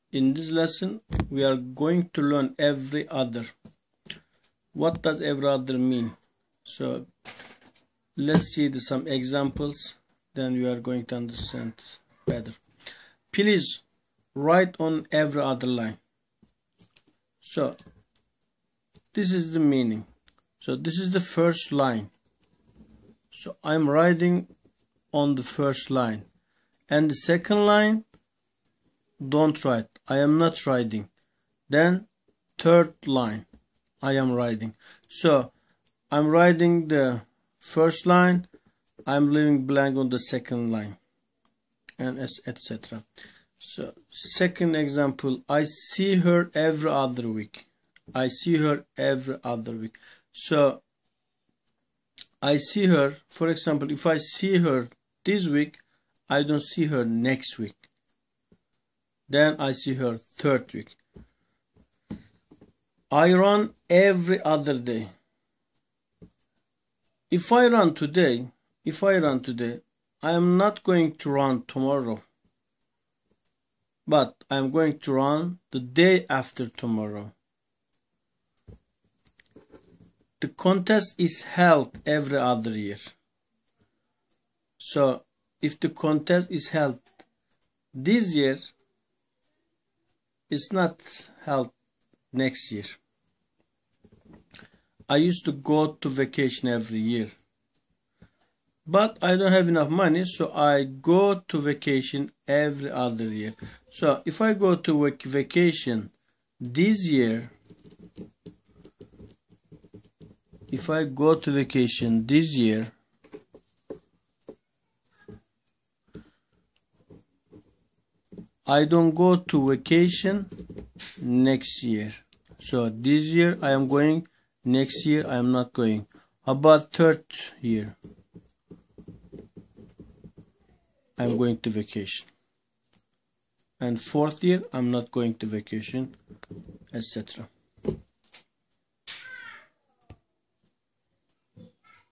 In this lesson, we are going to learn every other. What does every other mean? So let's see some examples, then we are going to understand better. Please write on every other line. So this is the meaning. So this is the first line. So I'm writing on the first line. And the second line, don't write. I am not writing. Then third line, I am writing. So I'm writing the first line, I'm leaving blank on the second line, and etc. So second example, I see her every other week. I see her every other week. So I see her, for example, if I see her this week, I don't see her next week. Then I see her third week. I run every other day. If I run today, I am not going to run tomorrow, but I am going to run the day after tomorrow. The contest is held every other year. So if the contest is held this year, it's not held next year. I used to go to vacation every year, but I don't have enough money, so I go to vacation every other year. So if I go to vacation this year, I don't go to vacation next year. So this year I am going, next year I am not going. How about third year? I am going to vacation. And fourth year I'm not going to vacation, etc.